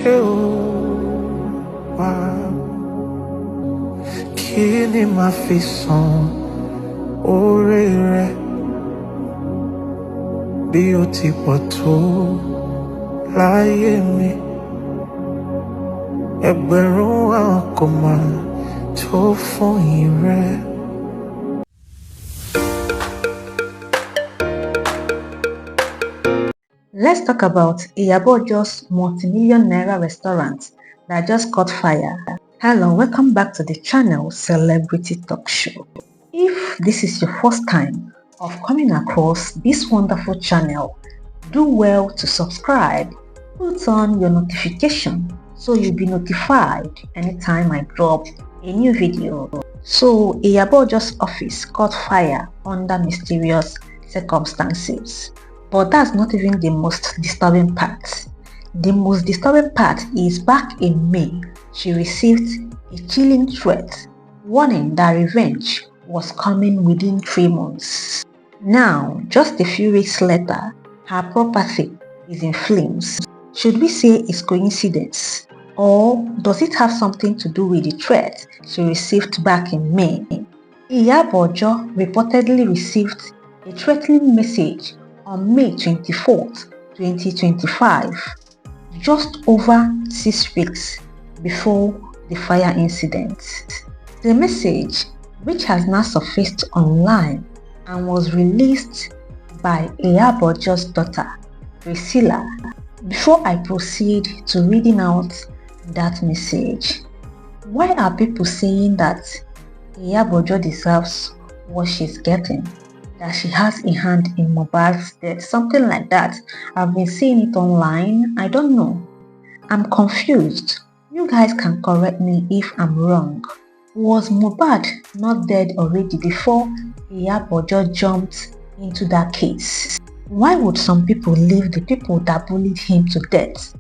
ṣé o wá, kí ni màá fi san oore rẹ bí ó ti pọ̀ tó láyé mi. Ẹgbẹ̀rún àwọn kò máa tó fún ìrẹ. Let's talk about Iyabo's multi-million Naira restaurant that just caught fire. Hello, welcome back to the channel Celebrity Talk Show. If this is your first time of coming across this wonderful channel, do well to subscribe, put on your notification so you'll be notified anytime I drop a new video. So Iyabo's office caught fire under mysterious circumstances. But that's not even the most disturbing part. The most disturbing part is back in May, she received a chilling threat, warning that revenge was coming within 3 months. Now, just a few weeks later, her property is in flames. Should we say it's coincidence? Or does it have something to do with the threat she received back in May? Iyabo reportedly received a threatening message on May 24th, 2025, just over 6 weeks before the fire incident. The message, which has now surfaced online and was released by Iyabo's daughter, Priscilla. Before I proceed to reading out that message, why are people saying that Iyabo deserves what she's getting? That she has a hand in Mohbad's death, something like that. I've been seeing it online. I don't know. I'm confused. You guys can correct me if I'm wrong. Was Mohbad not dead already before Iyabo jumped into that case? Why would some people leave the people that bullied him to death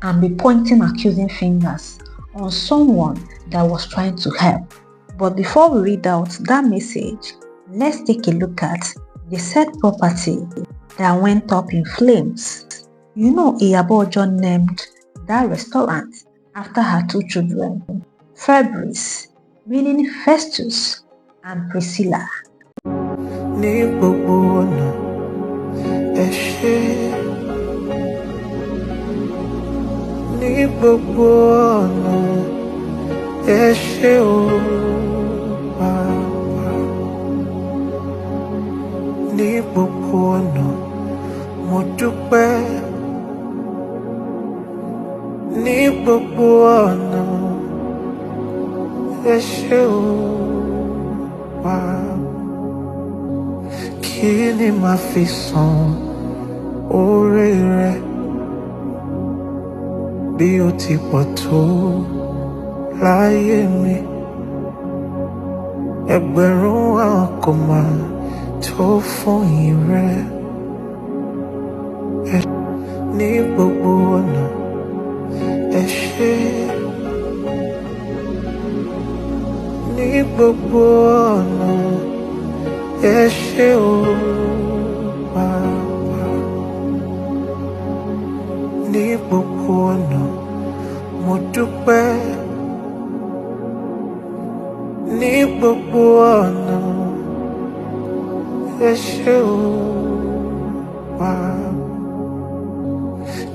and be pointing accusing fingers on someone that was trying to help? But before we read out that message, let's take a look at the said property that went up in flames. You know, Iyabo named that restaurant after her 2 children, Fabrice, meaning Festus, and Priscilla. Ní gbogbo ọ̀nà ẹ ṣé, ní gbogbo ọ̀nà ẹ ṣé o Baba. Ní gbogbo ọ̀nà mo dúpẹ́, ní gbogbo ọ̀nà ẹ ṣé o Baba. Kí ni màá fi san oore rẹ bí ó ti pọ̀ tó láyé mi. Ẹgbẹ̀rún àwọn kò máa tó fún ìrẹ. Ní gbogbo ọ̀nà ẹ ṣé, ní gbogbo ọ̀nà ẹ ṣé o Baba. Ní gbogbo ọ̀nà mo dúpẹ́, ní gbogbo ọ̀nà ẹ ṣé o Baba.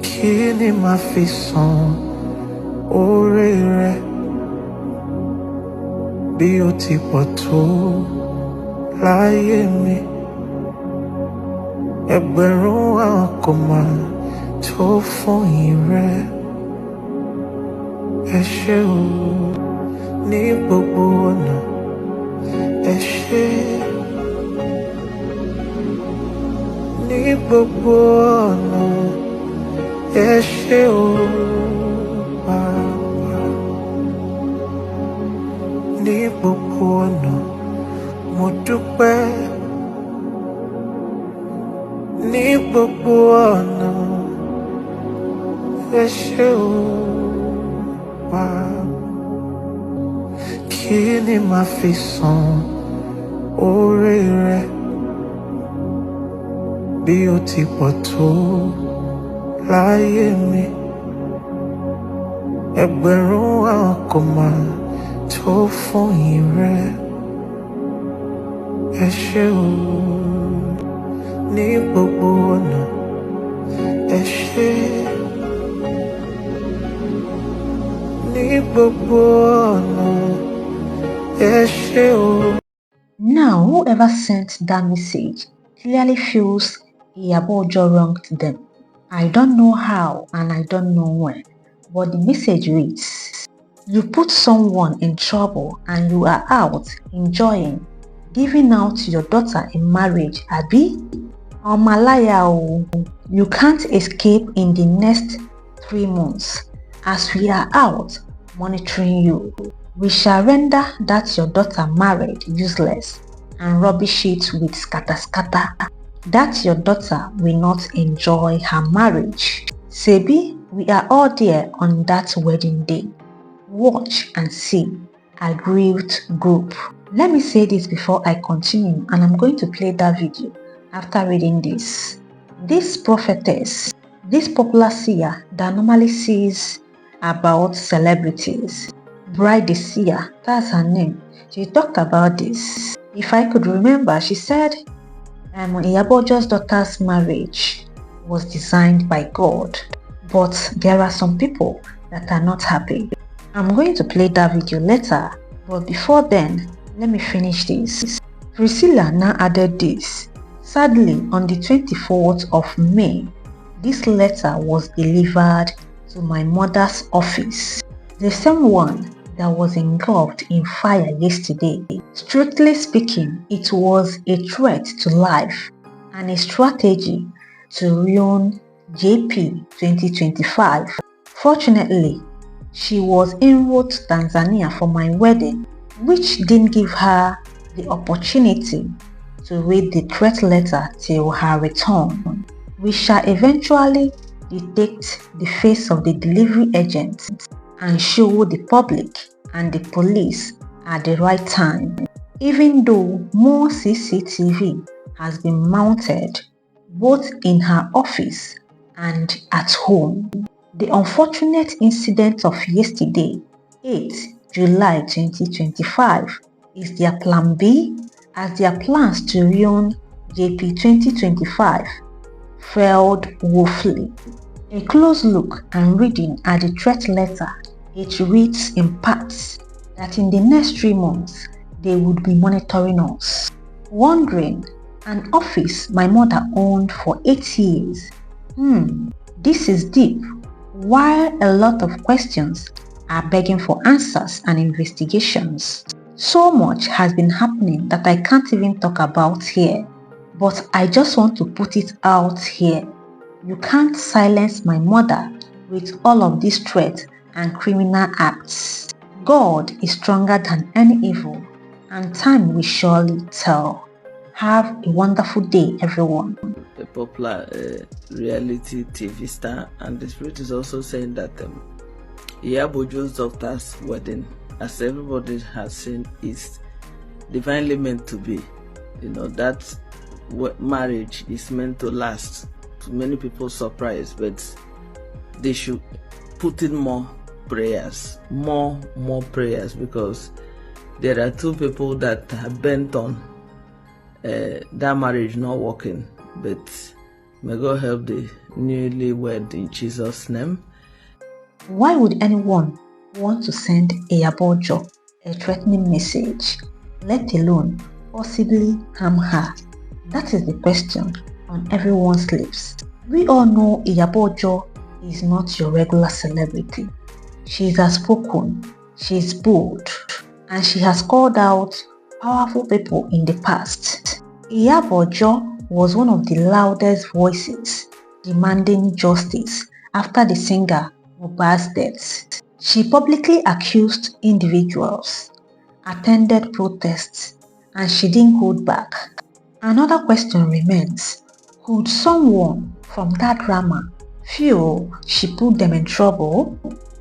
Kí ni màá fi san oore rẹ bí ó ti pọ̀ tó láyé mi. Ẹgbẹ̀rún àwọn kò máa tó fún ìrẹ. Ẹ ṣé o ní gbogbo ọ̀nà ẹ ṣé, ní gbogbo ọ̀nà ẹ ṣé o Baba. Ní gbogbo ọ̀nà mo dúpẹ́, ní gbogbo ọ̀nà ẹ ṣé o Baba. Kí ni màá fi san oore rẹ bí ó ti pọ̀ tó láyé mi. ẹgbẹ̀rún àkọ́mà tó fún ire. Ẹ ṣé o ní gbogbo ọ̀nà. Ẹ ṣé ní gbogbo ọ̀nà. Ẹ ṣé o. Now, whoever sent that message clearly feels Iyabo wronged them. I don't know how and I don't know when, but the message reads, you put someone in trouble and you are out enjoying, giving out your daughter in marriage, Abi? Omalaya, you can't escape in the next 3 months as we are out monitoring you. We shall render that your daughter married useless and rubbish it with scatter. That your daughter will not enjoy her marriage. Sebi, we are all there on that wedding day. Watch and see. Aggrieved group. Let me say this before I continue, and I'm going to play that video after reading this. This prophetess, this popular seer that normally sees about celebrities, Bride Seer, that's her name. She talked about this. If I could remember, she said Iyabo's daughter's marriage was designed by God, but there are some people that are not happy. I'm going to play that video later, but before then, let me finish this. Priscilla now added this. Sadly, on the 24th of May, this letter was delivered to my mother's office, the same one that was engulfed in fire yesterday. Strictly speaking, it was a threat to life and a strategy to ruin JP 2025. Fortunately, she was en route to Tanzania for my wedding, which didn't give her the opportunity to read the threat letter till her return. We shall eventually detect the face of the delivery agent and show the public and the police at the right time. Even though more CCTV has been mounted both in her office and at home. The unfortunate incident of yesterday, 8 July 2025, is their plan B, as their plans to ruin JP 2025 failed woefully. A close look and reading at the threat letter, it reads in parts that in the next 3 months they would be monitoring us. Wondering, an office my mother owned for 8 years. This is deep. While a lot of questions are begging for answers and investigations. So much has been happening that I can't even talk about here, but I just want to put it out here. You can't silence my mother with all of these threats and criminal acts. God is stronger than any evil, and time will surely tell. Have a wonderful day, everyone. A popular reality TV star, and the spirit is also saying that Iyabo's daughter's wedding, as everybody has seen, is divinely meant to be. You know, that marriage is meant to last. To many people's surprise, but they should put in more prayers, more prayers, because there are 2 people that are bent on that marriage not working. But may God help the newlywed in Jesus' name. Why would anyone want to send Iyabo a threatening message, let alone possibly harm her? That is the question on everyone's lips. We all know Iyabo is not your regular celebrity. She is outspoken, she is bold, and she has called out powerful people in the past. Iyabo was one of the loudest voices demanding justice after the singer Mohbad's death. She publicly accused individuals, attended protests, and she didn't hold back. Another question remains, could someone from that drama feel she put them in trouble?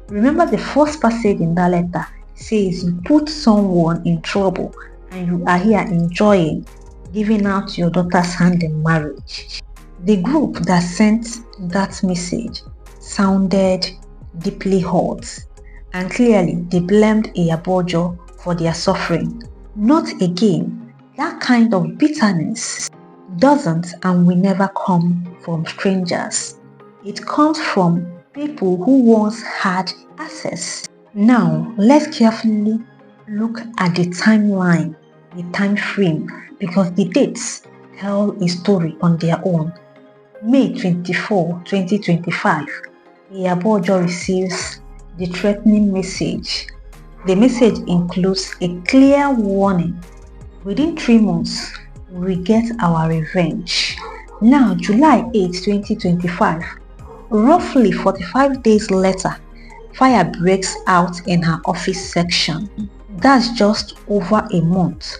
Remember, the first passage in that letter says you put someone in trouble and you are here enjoying giving out your daughter's hand in marriage. The group that sent that message sounded deeply hurt And clearly, they blamed Iyabo for their suffering. Not again. That kind of bitterness doesn't and will never come from strangers. It comes from people who once had access. Now, let's carefully look at the timeline, the time frame, because the dates tell a story on their own. May 24, 2025, Iyabo receives the threatening message. The message includes a clear warning. Within 3 months, we get our revenge. Now, July 8, 2025, roughly 45 days later, fire breaks out in her office section. That's just over a month,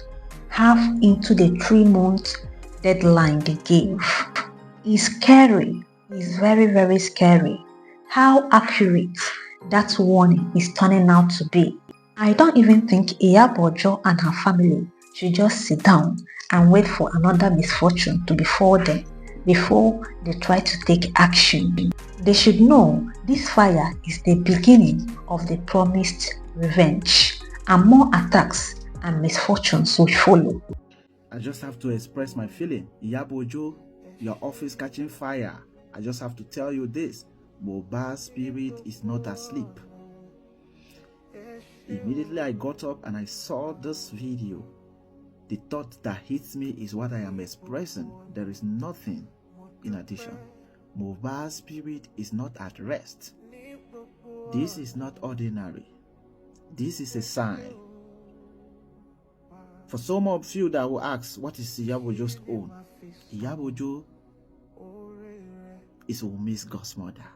half into the 3-month deadline they gave. It's scary. It's very, very scary how accurate that warning is turning out to be. I don't even think Iyabo and her family should just sit down and wait for another misfortune to befall them before they try to take action. They should know this fire is the beginning of the promised revenge, and more attacks and misfortunes will follow. I just have to express my feeling. Iyabo, your office catching fire. I just have to tell you this. Mohbad's spirit is not asleep. Immediately I got up and I saw this video. The thought that hits me is what I am expressing. There is nothing in addition. Mohbad's spirit is not at rest. This is not ordinary. This is a sign. For some of you that will ask, what is Iyabo's own? Iyabo is Wumi's God's mother.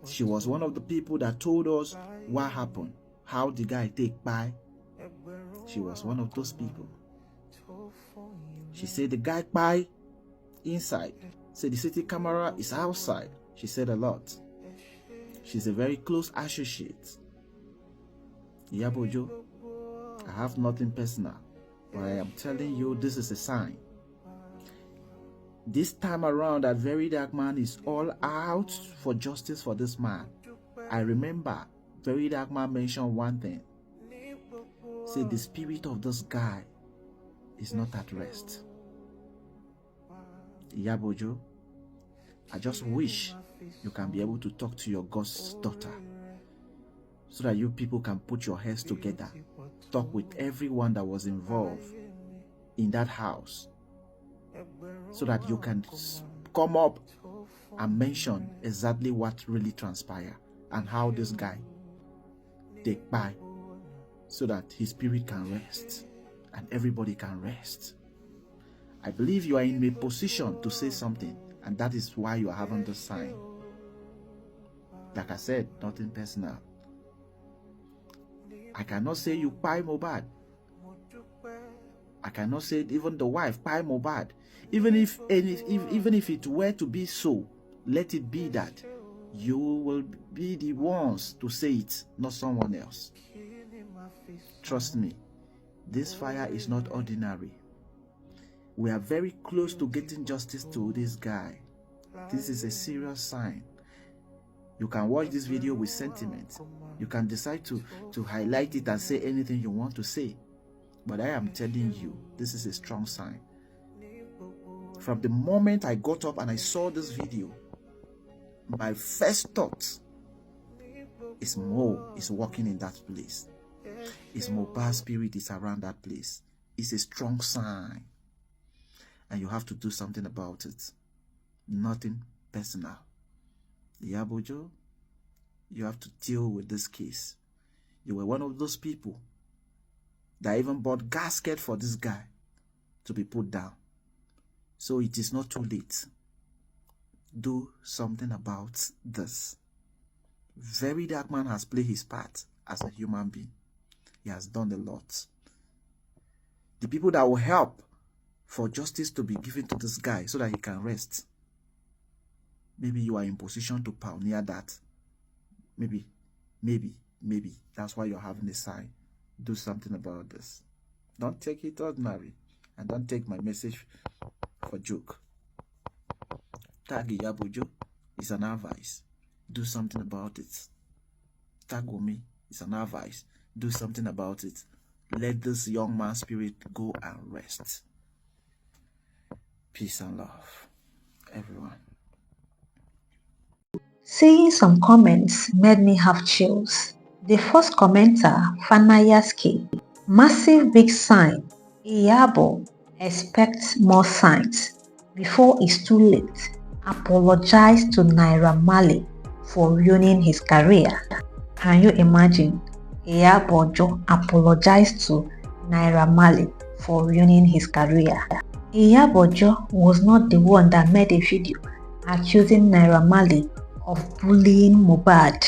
She was one of the people that told us what happened, how the guy take by. She was one of those people. She said the guy by inside. Said the city camera is outside. She said a lot. She's a very close associate. Iyabo, I have nothing personal, but I am telling you this is a sign. This time around, that very dark man is all out for justice for this man. I remember very dark man mentioned one thing. Say the spirit of this guy is not at rest. Iyabo, I just wish you can be able to talk to your God's daughter so that you people can put your heads together, talk with everyone that was involved in that house, so that you can come up and mention exactly what really transpired and how this guy take by, so that his spirit can rest and everybody can rest. I believe you are in a position to say something, and that is why you are having this sign. Like I said, nothing personal. I cannot say you buy Mohbad. I cannot say even the wife buy Mohbad. Even if it were to be so, let it be that you will be the ones to say it, not someone else. Trust me, this fire is not ordinary. We are very close to getting justice to this guy. This is a serious sign. You can watch this video with sentiment. You can decide to highlight it and say anything you want to say. But I am telling you, this is a strong sign. From the moment I got up and I saw this video, my first thought is Mo is walking in that place. Is Mohbad's spirit is around that place. It's a strong sign. And you have to do something about it. Nothing personal. Iyabo, you have to deal with this case. You were one of those people that even bought gasket for this guy to be put down. So it is not too late. Do something about this. Very dark man has played his part as a human being. He has done a lot. The people that will help for justice to be given to this guy so that he can rest. Maybe you are in position to pioneer that. Maybe. That's why you're having a sign. Do something about this. Don't take it ordinary. And don't take my message for joke. Tag Iyabo is an advice. Do something about it. Tag me. It's an advice. Do something about it. Let this young man's spirit go and rest. Peace and love, everyone. Seeing some comments made me have chills. The first commenter, Fanayaski, massive big sign, Iyabo, expect more signs. Before it's too late, apologize to Naira Marley for ruining his career. Can you imagine? Iyabo apologized to Naira Marley for ruining his career. Iyabo was not the one that made a video accusing Naira Marley of bullying Mohbad.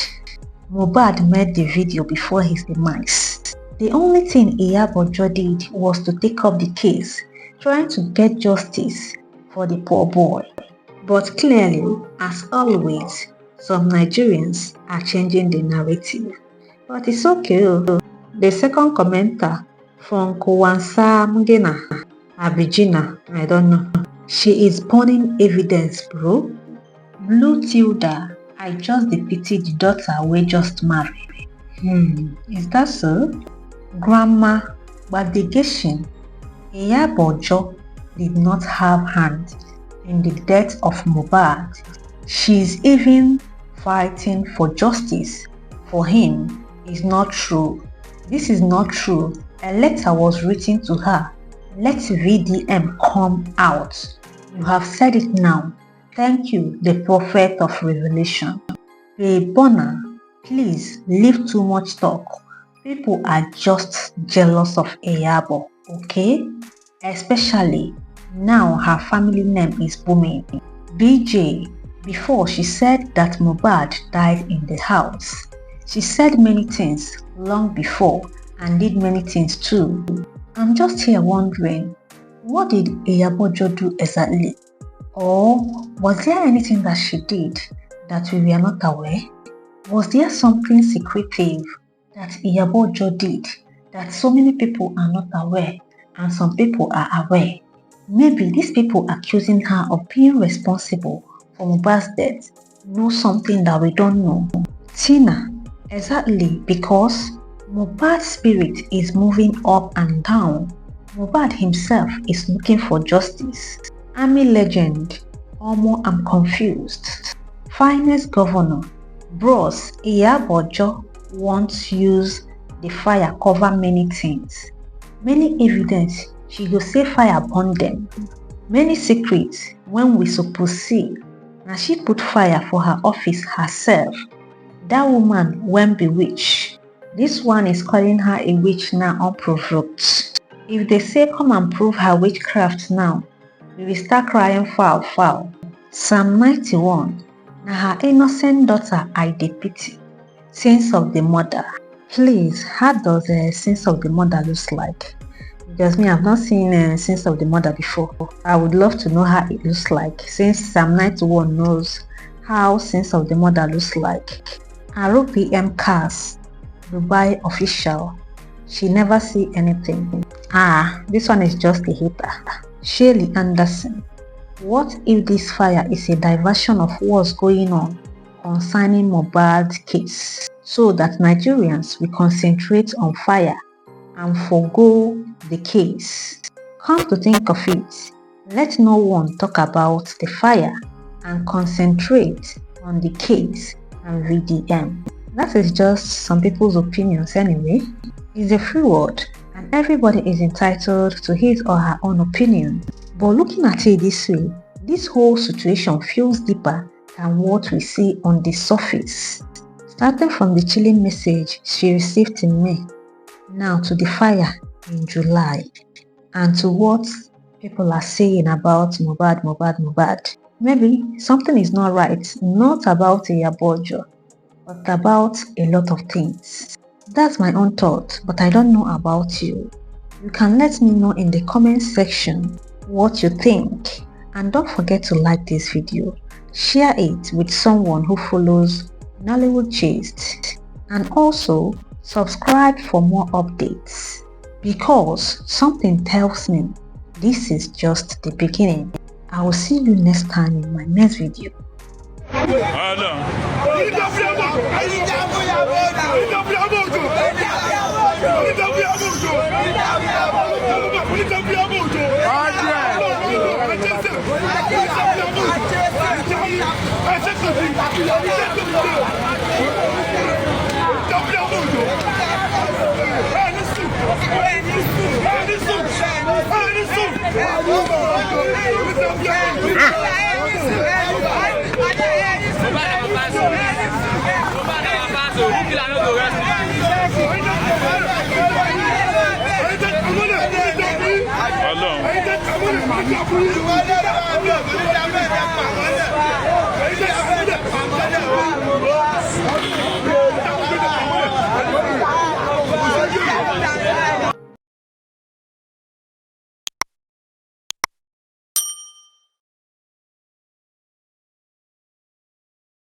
Mohbad made the video before his demise. The only thing Iyabo did was to take up the case, trying to get justice for the poor boy. But clearly, as always, some Nigerians are changing the narrative. But it's okay. The second commenter from Kowansa Mgena, Abijina, I don't know. She is burning evidence, bro. Blue Tilda, I just depicted the daughter we just married. Is that so? Grandma Badegeshin, Iyabo did not have hand in the death of Mohbad. She's even fighting for justice for him. Is not true. This is not true. A letter was written to her. Let VDM come out. You have said it now. Thank you, the prophet of revelation. Bona, please leave too much talk. People are just jealous of Iyabo, okay? Especially now her family name is booming. BJ, before she said that Mohbad died in the house. She said many things long before and did many things too. I'm just here wondering, what did Iyabo do exactly? Or was there anything that she did that we were not aware? Was there something secretive that Iyabo did that so many people are not aware and some people are aware? Maybe these people accusing her of being responsible for Mohbad's death know something that we don't know. Tina, exactly, because Mohbad's spirit is moving up and down. Mohbad himself is looking for justice. Army legend, Omo, I'm confused. Finest governor, bros, Iyabo wants use the fire cover many things. Many evidence, she go say fire burn them. Many secrets when we suppose see. Now she put fire for her office herself. That woman won't be witch. This one is calling her a witch now unprovoked. If they say come and prove her witchcraft now, we will start crying foul foul. Psalm 91. Now her innocent daughter I pity. Sins of the mother. Please, how does Sins of the Mother looks like? Because me, I've not seen Sins of the Mother before. I would love to know how it looks like, since Psalm 91 knows how Sins of the Mother looks like. ROPM Cars, Dubai official. She never see anything. This one is just a hater. Shirley Anderson. What if this fire is a diversion of what's going on concerning Mohbad's case, so that Nigerians will concentrate on fire and forgo the case? Come to think of it, let no one talk about the fire and concentrate on the case and VDM. That is just some people's opinions anyway. It's a free world and everybody is entitled to his or her own opinion. But looking at it this way, this whole situation feels deeper than what we see on the surface. Starting from the chilling message she received in May, now to the fire in July, and to what people are saying about Mohbad. Maybe something is not right, not about Iyabo, but about a lot of things. That's my own thought, but I don't know about you. You can let me know in the comment section what you think, and don't forget to like this video, share it with someone who follows Nollywood Gist, and also subscribe for more updates, because something tells me this is just the beginning. I will see you next time in my next video. Hello.